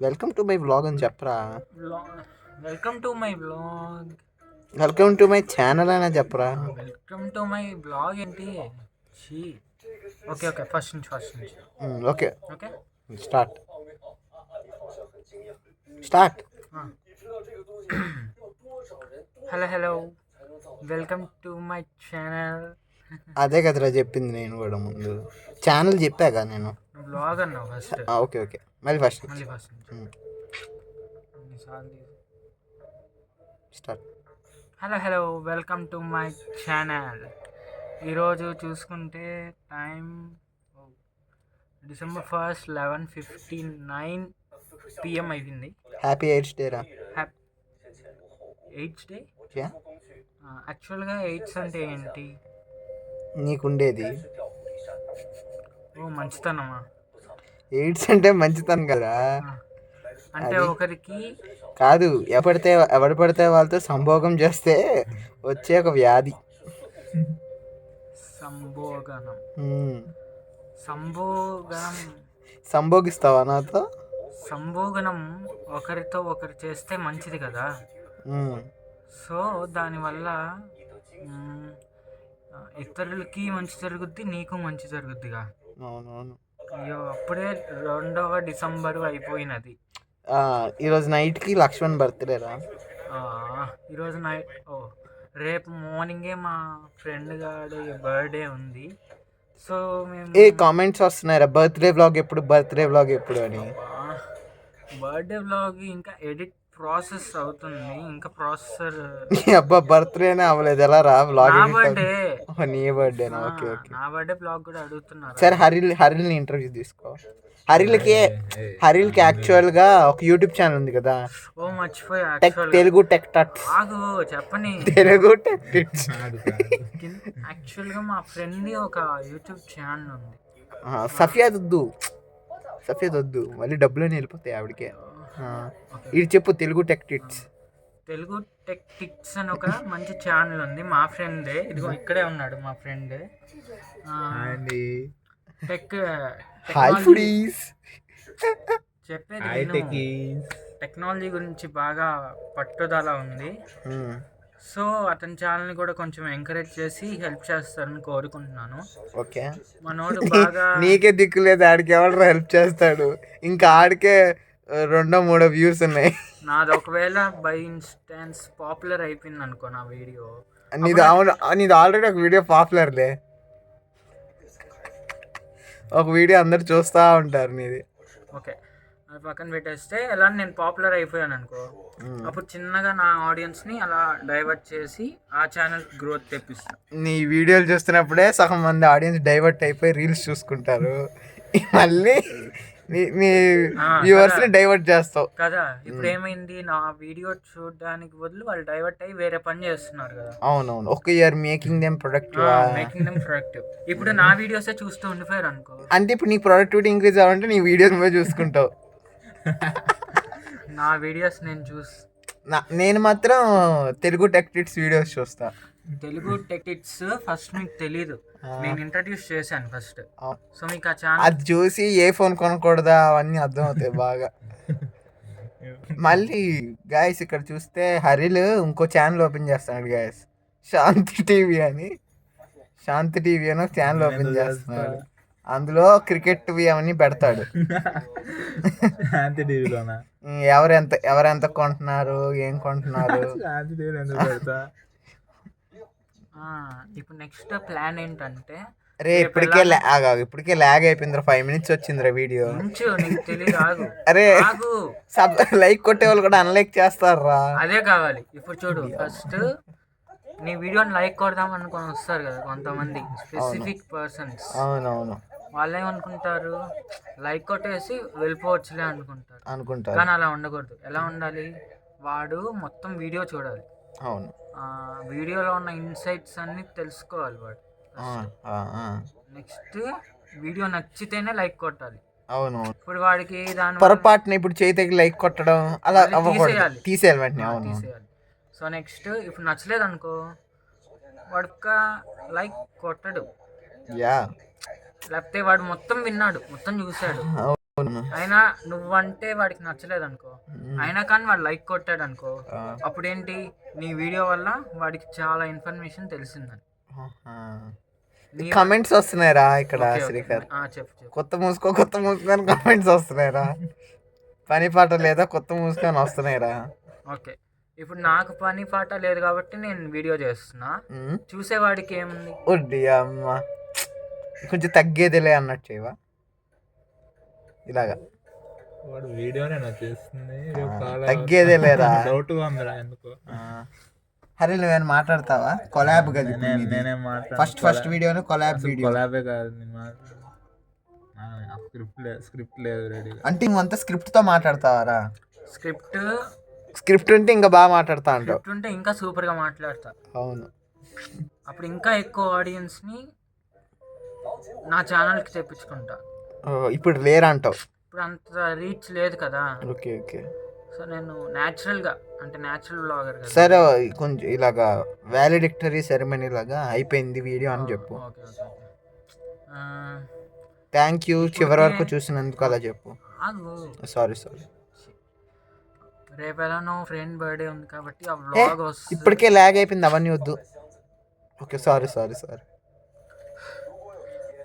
Welcome to my vlog అని చెప్పరా. Welcome to my blog. Welcome to my channel అని చెప్పరా. వెల్కమ్ టు మై బ్లాగ్ ఏంటి? She. Okay okay, first నుంచి okay okay start start. Hello hello, welcome to my channel. అదే కదరా చెప్పింది నేను కూడా ముందు. ఛానల్ చెప్పాగా నేను. బ్లాగ్ అన్నావు ఫస్ట్. ఓకే ఓకే, మళ్ళీ first first start. Hello hello, welcome to my channel. ఈరోజు చూసుకుంటే టైం December 1st 11:59 PM అయింది. హ్యాపీ ఎయిడ్స్ డే రా. AIDS day. యాక్చువల్గా ఎయిడ్స్ అంటే ఏంటి నీకుండేది? ఓ మంచితనమా? ఎయిడ్స్ అంటే మంచితనం కదా. అంటే ఒకరికి కాదు, ఎవరు పడితే వాళ్ళతో సంభోగం చేస్తే వచ్చే ఒక వ్యాధి. సంభోగనం. సంభోగిస్తావా నాతో? సంభోగనం ఒకరితో ఒకరు చేస్తే మంచిది కదా. సో దానివల్ల ఇతరులకి మంచి జరుగుద్ది, నీకు మంచి జరుగుద్దిగా. అవునవును. అయ్యో, అప్పుడే 2వ డిసెంబర్ అయిపోయినది. ఈరోజు నైట్కి లక్ష్మణ్ బర్త్డే రా. ఈరోజు నైట్. రేపు మార్నింగే మా ఫ్రెండ్ గారి బర్త్డే ఉంది. సో మేము కామెంట్స్ వస్తున్నాయి బర్త్డే వ్లాగ్ ఎప్పుడు అని. బర్త్డే వ్లాగ్ ఇంకా ఎడిట్ ప్రాసెస్ అవుతుంది, ఇంకా ప్రాసెసర్. అబ్బా, బర్త్డేనే అవ్వలేదు, ఎలా రా వ్లాగ్? నా బర్త్డే. నీ బర్త్డేనా? Okay okay. నా బర్త్డే వ్లాగ్ కూడా అడుగుతున్నారు. సరే, హరిల్ని ఇంటర్వ్యూ తీసుకో. హరిల్కి యాక్చువల్గా ఒక యూట్యూబ్ ఛానల్ ఉంది కదా. ఓ మర్చిపోయా, తెలుగు టెక్ టాక్స్. ఆగు చెప్పని. Telugu tech tips. యాక్చువల్గా మా ఫ్రెండ్ ఒక యూట్యూబ్ ఛానల్ ఉంది. సఫియాద్ వద్దు, మళ్ళీ డబ్బులు వెళ్ళిపోతాయి ఆవిడకే. ఇది చెప్పు, Telugu tech tips. Telugu tech tips అని ఒక మంచి ఛానల్ ఉంది, మా ఫ్రెండే. ఇదిగో ఇక్కడే ఉన్నాడు మా ఫ్రెండ్. చెప్పేది టెక్నాలజీ గురించి బాగా పట్టుదల ఉంది. సో అతని ఛానల్ని కూడా కొంచెం ఎంకరేజ్ చేసి హెల్ప్ చేస్తారని కోరుకుంటున్నాను. ఓకే. మనోడు బాగా నీకే దిక్కు లేదు, ఆడికి ఎవరు హెల్ప్ చేస్తాడు? ఇంకా ఆడికే 2-3 వ్యూస్ ఉన్నాయి. నాది ఒకవేళ బై ఇన్స్టాన్స్ పాపులర్ అయిపోయింది అనుకో నా వీడియో. నీది ఆల్రెడీ ఒక వీడియో పాపులర్లే. ఒక వీడియో అందరు చూస్తూ ఉంటారు నీది. ఓకే, అది పక్కన పెట్టేస్తే ఎలా నేను పాపులర్ అయిపోయాను అనుకో, అప్పుడు చిన్నగా నా ఆడియన్స్ని అలా డైవర్ట్ చేసి ఆ ఛానల్ గ్రోత్ తెప్పిస్తాను. నీ వీడియోలు చూస్తున్నప్పుడే సగం మంది ఆడియన్స్ డైవర్ట్ అయిపోయి రీల్స్ చూసుకుంటారు, మళ్ళీ నీ వ్యూవర్స్ని డైవర్ట్ చేస్తావు కదా. ఇప్పుడు ఏమైంది, నా వీడియో చూడడానికి బదులు వాళ్ళు డైవర్ట్ అయ్యి వేరే పని చేస్తున్నారు కదా. అవునవును. Okay, you're making them productive. ఇప్పుడు నా వీడియోసే చూస్తూ ఉండిపోయారు అనుకో, అంటే ఇప్పుడు నీ ప్రొడక్టివిటీ ఇంక్రీజ్ అవ్వాలంటే నీ వీడియోస్ నువ్వే చూసుకుంటావు. నా వీడియోస్ నేను మాత్రం తెలుగు టెక్ టిప్స్ వీడియోస్ చూస్తా. తెలుగు టెక్ టిప్స్ ఫస్ట్ మీకు తెలీదు, నేను ఇంట్రడ్యూస్ చేశాను ఫస్ట్. సో మీకు ఆ ఛానల్ అది చూసి ఏ ఫోన్ కొనకూడదా అవన్నీ అర్థం అవుతాయి బాగా. మళ్ళీ గాయస్ ఇక్కడ చూస్తే హరిల్ ఇంకో ఛానల్ ఓపెన్ చేస్తున్నాడు గాయస్, శాంతి టీవీ అని ఒక ఛానల్ ఓపెన్ చేస్తున్నాడు. అందులో క్రికెట్ అవన్నీ పెడతాడు. ఎవరెంత కొంటున్నారు, ఏం కొంటున్నారు. ఇప్పుడు నెక్స్ట్ ప్లాన్ ఏంటంటే, ఇప్పటికే లాగ్ అయిపోయిందిరా. 5 minutes వచ్చిందిరా వీడియో. అరే లైక్ కొట్టే వాళ్ళు కూడా అన్లైక్ చేస్తారా? అదే కావాలి. ఇప్పుడు చూడు, ఫస్ట్ నీ వీడియోని లైక్ కొడదాం అనుకొని వస్తారు కదా కొంతమంది స్పెసిఫిక్ పర్సన్స్. అవునవును. వాళ్ళు ఏమనుకుంటారు, లైక్ కొట్టేసి వెళ్ళిపోవచ్చులే అనుకుంటారు. కానీ అలా ఉండకూడదు. ఎలా ఉండాలి, వాడు మొత్తం వీడియో చూడాలి. అవును. వీడియోలో ఉన్న ఇన్సైట్స్ అన్ని తెలుసుకోవాలి వాడు. నెక్స్ట్ వీడియో నచ్చితేనే లైక్ కొట్టాలి. అవును. ఇప్పుడు వాడికి దాని పొరపాటున ఇప్పుడు చేతికి లైక్ కొట్టడం అలా తీసేయాలి వెంటనే. తీసేయాలి. సో నెక్స్ట్ ఇప్పుడు నచ్చలేదు అనుకో, వాడుక లైక్ కొట్టడు. లేకపోతే వాడు మొత్తం విన్నాడు, మొత్తం చూశాడు, అవును. అయినా నువ్వంటే వాడికి నచ్చలేదు అనుకో, అయినా కానీ వాడు లైక్ కొట్టాడు అనుకో, అప్పుడేంటి నీ వీడియో వల్ల వాడికి చాలా ఇన్ఫర్మేషన్ తెలిసిందని. నీ కమెంట్స్ వస్తున్నాయిరా ఇక్కడ ఓకే, ఓకే. శ్రీకర్. చెప్పు. కొత్త మూసుకో అని కమెంట్స్ వస్తున్నాయిరా. పని పాట లేదా కొత్త మూసుకొని వస్తున్నాయిరా. ఓకే, ఇప్పుడు నాకు పని పాట లేదు కాబట్టి నేను వీడియో చేస్తున్నా. చూసేవాడికి ఏముంది? ఒడ్డి అమ్మ, కొంచెం తగ్గేదిలే అన్నట్టు చేయవా ఇలాగా. వాడు వీడియోనే నాకు చేస్తుంది, తగ్గేదే లేదా. డౌట్గా ఉందిరా ఎందుకు. హరి నువ్వేమైనా మాట్లాడతావా? కొలాబ్ కదా నేనే ఫస్ట్ వీడియోని కొలాబ్ వీడియో. కొలాబే కాదు, స్క్రిప్ట్ లేదు రెడీ. అంటే నువ్వంతా స్క్రిప్ట్తో మాట్లాడతావారా? స్క్రిప్ట్ ఉంటే ఇంకా బాగా మాట్లాడతా అంటావు. స్క్రిప్ట్ ఉంటే ఇంకా సూపర్గా మాట్లాడతా. అవును, అప్పుడు ఇంకా ఎక్కువ ఆడియన్స్ని నా ఛానల్కి తెప్పించుకుంటా. ఇప్పుడు లేరంటావు. ఇప్పుడు అంత రీచ్ లేదు కదా. Okay okay. సో నేను న్యాచురల్గా, అంటే న్యాచురల్ బ్లాగర్ కదా. సరే, కొంచెం ఇలాగా వ్యాలిడిక్టరీ సెరమనీ లాగా అయిపోయింది వీడియో అని చెప్పు. Okay okay okay. Thank you చివరి వరకు చూసినందుకు అలా చెప్పు. సారీ. రేపు ఎలానో ఫ్రెండ్ బర్త్డే ఉంది కాబట్టి ఆ వ్లాగ్ వస్తుంది. ఇప్పటికే లాగ్ అయిపోయింది, అవన్నీ వద్దు. Okay, sorry.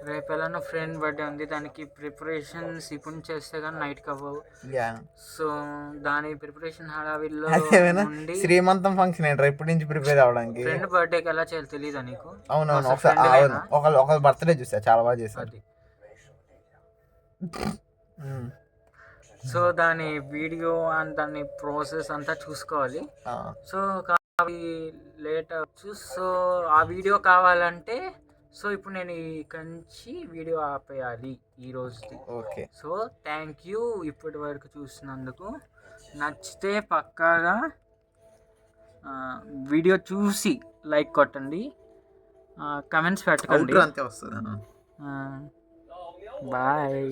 రేపు ఎలానో ఫ్రెండ్ బర్త్డే ఉంది, దానికి ప్రిపరేషన్స్ ఇప్పుడు చేస్తే కానీ నైట్కి అవ్వవు. సో దాని ప్రిపరేషన్ హడావిల్లో ఉండి శ్రీమంతం ఫంక్షన్ ఏంట్రా ఇప్పటి నుంచి ప్రిపేర్ అవడానికి. ఫ్రెండ్ బర్త్డేకి ఎలా చేయాలో తెలియదా నీకు? అవునవును, ఒకళ్ళ బర్త్డే చూసా, చాలా బాగా చేశారు. సో దాని వీడియో అండ్ దాని ప్రాసెస్ అంతా చూసుకోవాలి. సో లేట్ అవచ్చు. సో ఆ వీడియో కావాలంటే సో ఇప్పుడు నేను ఇక్కడి నుంచి వీడియో ఆపేయాలి ఈ రోజుది. ఓకే. సో థ్యాంక్ యూ ఇప్పటి వరకు చూసినందుకు. నచ్చితే పక్కాగా వీడియో చూసి లైక్ కొట్టండి, కమెంట్స్ పెట్టండి. అంతే వస్తుంది. బాయ్.